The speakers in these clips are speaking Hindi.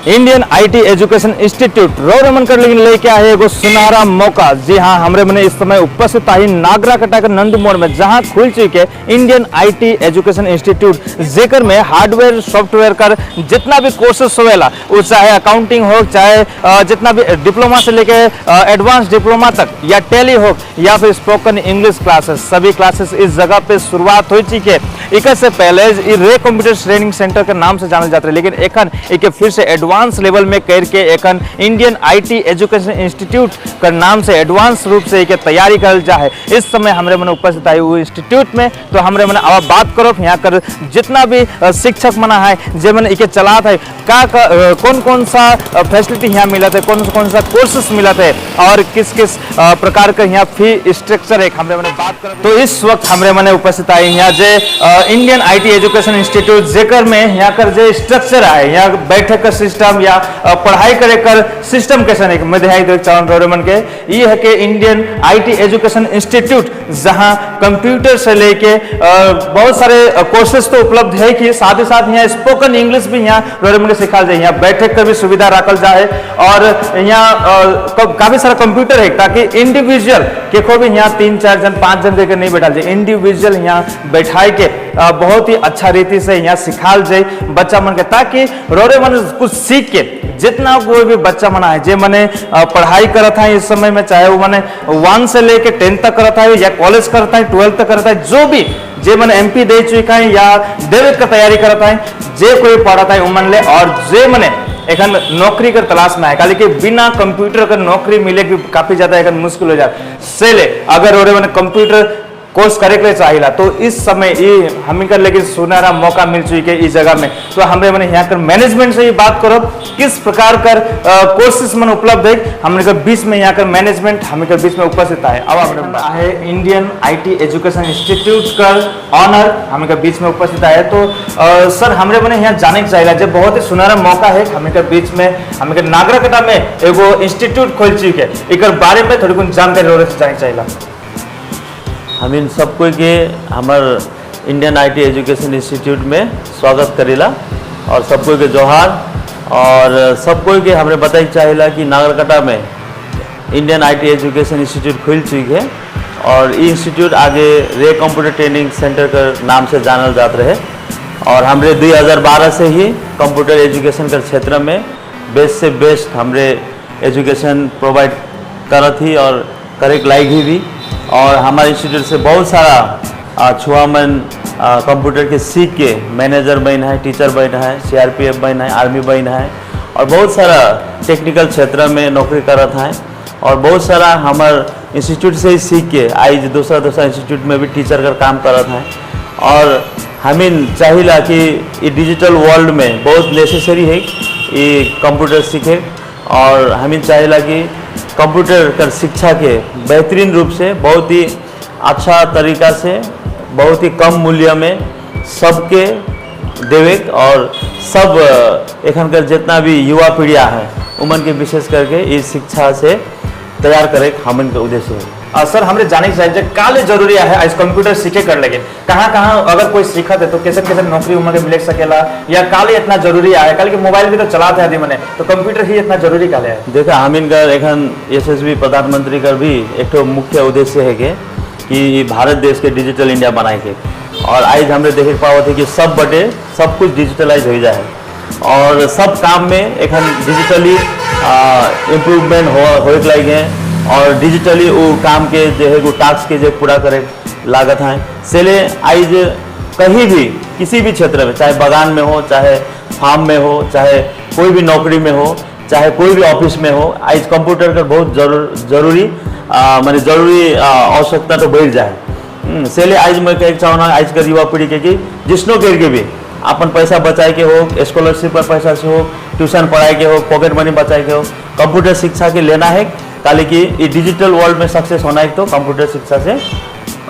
इंडियन आईटी एजुकेशन इंस्टीट्यूट रौरमन कर लेके आए एगो सुनहरा मौका। जी हाँ, हमरे मने इस समय उपस्थित आई नागरा कटाकर नंद मोड़ में, जहां खुल चुके इंडियन आईटी एजुकेशन इंस्टीट्यूट, जेकर में हार्डवेयर सॉफ्टवेयर कर जितना भी कोर्सेस होवेला, वो चाहे अकाउंटिंग हो, चाहे जितना भी डिप्लोमा से लेके एडवांस डिप्लोमा तक, या टेली हो, या फिर स्पोकन इंग्लिश क्लासेस, सभी क्लासेस इस जगह पे शुरुआत हो चुकी है। एक से पहले रे कंप्यूटर ट्रेनिंग सेंटर के नाम से जानल जाते हैं, लेकिन एखन एक फिर से एडवांस लेवल में करके एखन इंडियन आईटी एजुकेशन इंस्टीट्यूट का नाम से एडवांस रूप से एक तैयारी करल जा है। इस समय हमरे मन उपस्थित है वो इंस्टीट्यूट में, तो हमरे मन अब बात करो यहाँ कर जितना भी शिक्षक मना है जे मन इके चलात है, कौन कौन सा फैसिलिटी यहाँ मिलत है, कौन सा कोर्सेस मिलत है, और किस किस प्रकार का यहाँ फी स्ट्रक्चर है, हमरे मन बात करो। तो इस वक्त हमरे मन उपस्थित है यहाँ जे इंडियन आईटी एजुकेशन इंस्टीट्यूट, जेकर में यहाँ कर जे स्ट्रक्चर है, यहाँ बैठक का सिस्टम या पढ़ाई करे कर सिस्टम कैसा नहीं मध्याय चावन रौरमन के ये है कि इंडियन आईटी एजुकेशन इंस्टीट्यूट, जहां कंप्यूटर से लेके बहुत सारे कोर्सेज तो उपलब्ध है कि साथ ही साथ यहाँ स्पोकन इंग्लिश भी यहाँ रौरमन के सिखाल जाए, यहाँ बैठक का भी सुविधा रखल जाए, और यहाँ काफी सारा कंप्यूटर है ताकि इंडिविजुअल के को भी यहाँ 3-4 जन 5 जन देकर नहीं बैठा जाए, इंडिविजुअल यहाँ बैठाए के बहुत ही अच्छा रीति से यहाँ सिखाल जाए बच्चा मन के, ताकि रोरे मन कुछ सीख के जितना कोई भी बच्चा मना है जे मने पढ़ाई करता है इस समय में, चाहे वो मने 1 से लेके 10 तक करता है या कॉलेज करता है 12 तक करता है, जो भी जे मन एमपी दे चुका है या देवे का तैयारी करता है, जे कोई पढ़ाता है उमन ले, और जे मने एखन नौकरी कर तलाश में है, खाली कि बिना कंप्यूटर का नौकरी मिले भी काफी ज्यादा एखन मुश्किल हो जाता से ले, अगर रोरे मने कंप्यूटर कोर्स करे के लिए चाहिए तो इस समय ये हमें कर लेकिन सुनहरा मौका मिल चुकी है इस जगह में। तो हमरे मैंने यहाँ कर मैनेजमेंट से ही बात करो किस प्रकार कर कोर्सेस मन उपलब्ध है, हमने कर बीच में यहाँ कर मैनेजमेंट हमें कर बीच में उपस्थित है। अब हमने है इंडियन आईटी एजुकेशन इंस्टीट्यूट का ऑनर हमें कर बीच में उपस्थित है। तो सर हमरे मैंने यहाँ जाने के चाहिए जब बहुत ही सुनहरा मौका है, हमें कर बीच में हमें कर नागराकटा में एगो इंस्टीट्यूट खोल चुकी है, एक बारे में थोड़ी कुछ जानकारी रोरे से जाने चाहिए। हम इन सबको के हमार इंडियन आईटी एजुकेशन इंस्टीट्यूट में स्वागत करेला और सबको के जोहार, और सबको के हमने बताई चाहिए कि नागरकटा में इंडियन आईटी एजुकेशन इंस्टीट्यूट खुल चुकी है, और ये इंस्टीट्यूट आगे रे कंप्यूटर ट्रेनिंग सेंटर का नाम से जानल जात रहे, और हमरे 2012 से ही कंप्यूटर एजुकेशन के क्षेत्र में बेस्ट से बेस्ट हमरे एजुकेशन प्रोवाइड करत ही और करे लायक भी, और हमारे इंस्टीट्यूट से बहुत सारा छुआ मन कंप्यूटर के सीख के मैनेजर बन है, टीचर बन है, सीआरपीएफ बन है, आर्मी बन है, और बहुत सारा टेक्निकल क्षेत्र में नौकरी करत हैं, और बहुत सारा हमारे इंस्टीट्यूट से ही सीख के आज दूसरा इंस्टीट्यूट में भी टीचर का काम करत हैं। और हमें चाहिए कि ये डिजिटल वर्ल्ड में बहुत नेसेसरी है ये कंप्यूटर सीखे, और हमें चाहिए कि कंप्यूटर कर शिक्षा के बेहतरीन रूप से बहुत ही अच्छा तरीका से बहुत ही कम मूल्य में सबके देवे, और सब एखन कर जितना भी युवा पीढ़िया है उमन के विशेष करके इस शिक्षा से तैयार करे हमन के उद्देश्य है। सर हमरे जाने की चाहिए काले जरूरी है आज कंप्यूटर सीखे कर लगे, कहाँ अगर कोई सीखत है तो कैसे कैसे नौकरी उम्र मिल सकेला, या काले इतना जरूरी है, कल के मोबाइल भी तो चलाते हैं मने, तो कंप्यूटर ही इतना जरूरी काले है। देखा हमिन का एखन यशस्वी प्रधानमंत्री का भी एक मुख्य उद्देश्य है कि भारत देश के डिजिटल इंडिया बनाए के, और आज हमने देखे पाओ थे कि सब बटे सब कुछ डिजिटलाइज हो जाए, और सब काम में एखन डिजिटली इम्प्रूवमेंट हो लायक है, और डिजिटली वो काम के जो है वो टास्क के जो पूरा करे लागत है से ले आज कहीं भी किसी भी क्षेत्र में, चाहे बागान में हो, चाहे फार्म में हो, चाहे कोई भी नौकरी में हो, चाहे कोई भी ऑफिस में हो, आज कंप्यूटर का बहुत जरूरी माने जरूरी आवश्यकता तो बढ़ जाए से ले आज मैं कह चाहूँ आज का युवा पीढ़ी के कि जिसनों करके भी अपन पैसा बचाए के हो, स्कॉलरशिप पर पैसा से हो, ट्यूशन पढ़ाए के हो, पॉकेट मनी बचाए के हो, कंप्यूटर शिक्षा के लेना है, ताकि कि ये डिजिटल वर्ल्ड में सक्सेस होना है तो कंप्यूटर शिक्षा से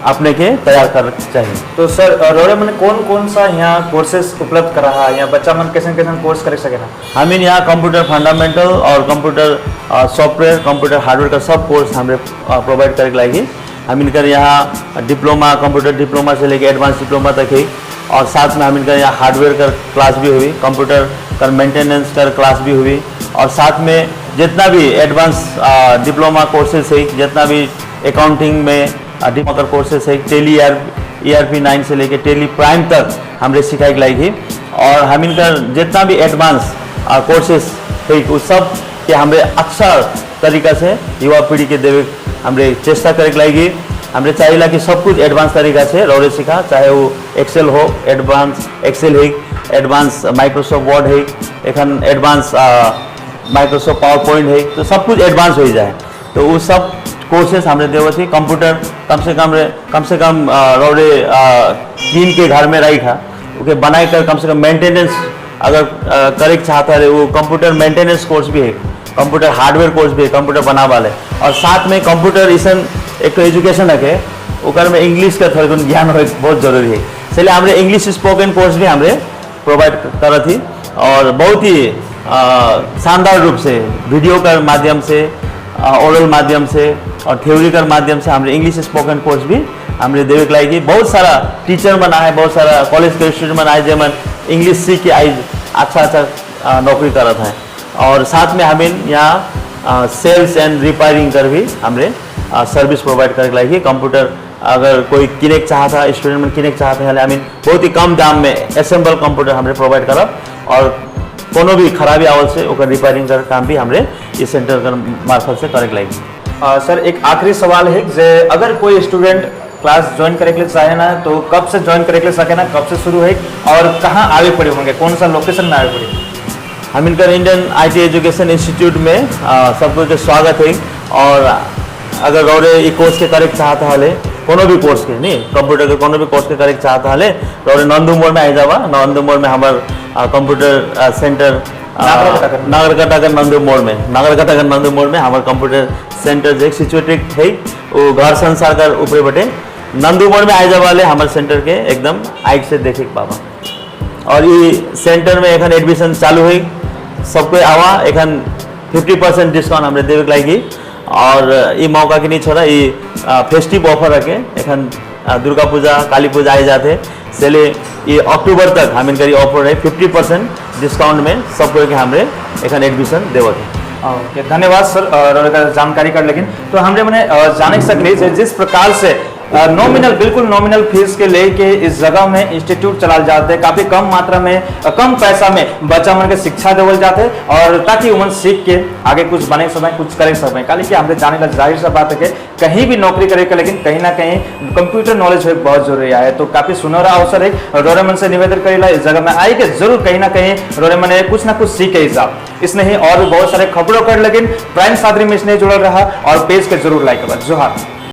अपने के तैयार कर चाहिए। तो सर रोरे मन कौन सा यहाँ कोर्सेस उपलब्ध कर रहा है, यहाँ बच्चा मन कैसे कोर्स कर सके ना? हम यहाँ कंप्यूटर फंडामेंटल और कंप्यूटर सॉफ्टवेयर, कंप्यूटर हार्डवेयर का सब कोर्स हमें प्रोवाइड करे लागी। हम इनका यहाँ डिप्लोमा, कंप्यूटर डिप्लोमा से लेकर एडवांस डिप्लोमा तक है, और साथ में हम इनका यहाँ हार्डवेयर का क्लास भी हुई, कंप्यूटर कर मेंटेनेंस कर क्लास भी हुई, और साथ में जितना भी एडवांस डिप्लोमा कोर्सेस है, जितना भी अकाउंटिंग में डिप्लोमा कर कोर्सेस है, टेली ERP 9 से लेके टेली प्राइम तक हमरे सिखाई लागी। और हम इनका जितना भी एडवांस कोर्सेस है वो सब के हमरे अच्छा तरीका से युवा पीढ़ी के देवे हमरे चेष्टा करे लागी। हमरे चाहिए कि सब कुछ एडवांस तरीका से रौरे सीखा, चाहे वो एक्सेल हो, एडवांस एक्सेल है, एडवांस माइक्रोसॉफ्ट वर्ड है, एखन एडवांस माइक्रोसॉफ्ट पावर पॉइंट है, तो सब कुछ एडवांस हो जाए। तो वो सब कोर्सेस हमरे देवे थी। कंप्यूटर कम से कम रौरे कीन के घर में रही था, ओके बनाए कर कम से कम मेंटेनेंस अगर करे चाहता है, वो कंप्यूटर मेंटेनेंस कोर्स भी है, कंप्यूटर हार्डवेयर कोर्स भी है, कंप्यूटर बना वाले। और साथ में कंप्यूटर इसन एक तो एजुकेशन रखे, ओकर में इंग्लिश का थोड़ा ज्ञान हो बहुत जरूरी है, इसलिए हमरे इंग्लिश स्पोकन कोर्स भी हमरे प्रोवाइड कर थी। और बहुत ही शानदार रूप से वीडियो का माध्यम से, ओरल माध्यम से और थ्योरी का माध्यम से हमरे इंग्लिश स्पोकन कोर्स भी हमरे देवे के लागी। बहुत सारा टीचर मन आए, बहुत सारा कॉलेज के स्टूडेंट मन आए, जे मन इंग्लिश सीख के आई अच्छा नौकरी करत है। और साथ में हमें यहाँ सेल्स एंड रिपेयरिंग कर भी हमरे सर्विस प्रोवाइड करे लागी। कंप्यूटर अगर कोई किने चाहता, स्टूडेंट में किने चाहते हैं, हमें बहुत ही कम दाम में असेंबल कंप्यूटर हमरे प्रोवाइड करब, और कोनो भी खराबी आवल से ओकर रिपेयरिंग कर काम भी हमरे इस सेंटर कर मार्फत से करे लागी। सर एक आखिरी सवाल है, जे अगर कोई स्टूडेंट क्लास ज्वाइन करे के लिए चाहे ना, तो कब से ज्वाइन करे के लिए सके ना, कब से शुरू है और कहाँ आवे पड़े होंगे, कौन सा लोकेशन में आवे पड़े? हम इनका इंडियन IT एजुकेशन इंस्टीट्यूट में सबको के स्वागत है। और अगर रौरे ये कोर्स के करे चाहता है, कोनो भी कोर्स के नहीं, कंप्यूटर के कोनो भी कोर्स के करे चाहता है, रौरे नंदू मोड़ में आ जावा। नंदू मोड़ में हमार कंप्यूटर सेंटर नागरकटाकर नंदू मोड़ में, नागरकटाकर नंदू मोड़ में हमारे कंप्यूटर सेंटर जो सिचुएटेड है, वो घर संसार का ऊपरे बटे नंदू मोड़ में आ जा वाले हमारे सेंटर के एकदम आइट से देखे पावा। और ये सेंटर में एखन एडमिशन चालू है, सबको आवा, एखन 50% डिस्काउंट हमने देवे लागी। और ये मौका के नहीं छोड़ा, ये फेस्टिव ऑफर रखे, एखन दुर्गा पूजा काली पूजा आए जाते, इसलिए ये अक्टूबर तक हम इनका ऑफर है 50% डिस्काउंट में सबको के हमरे एखन एडमिशन देवत है। ओके, धन्यवाद सर जानकारी कर। लेकिन तो हमने मैंने जाने सकली जिस प्रकार से नॉमिनल, बिल्कुल नॉमिनल फीस के लेके इस जगह में इंस्टीट्यूट चलाल जाते हैं, काफी कम मात्रा में कम पैसा में बच्चा मन के शिक्षा देवल जाते हैं, और ताकि उमन सीख के आगे कुछ बने समय कुछ करे समय। काली कि हमने जाने लग जाहिर सा बात है कि कहीं भी नौकरी करे के, लेकिन कहीं ना कहीं कंप्यूटर नॉलेज हो बहुत जरूरी है। तो काफी सुनहरा अवसर है, रोरे मन से निवेदन करेला इस जगह में आई के जरूर कहीं ना कहीं रोरे मन कुछ ना कुछ सीखे हिसाब इसने ही। और भी बहुत सारे खबरों कर, लेकिन प्राइम सादरी में इसने जुड़ा रहा और पेज के जरूर लाइक कर। जोहार।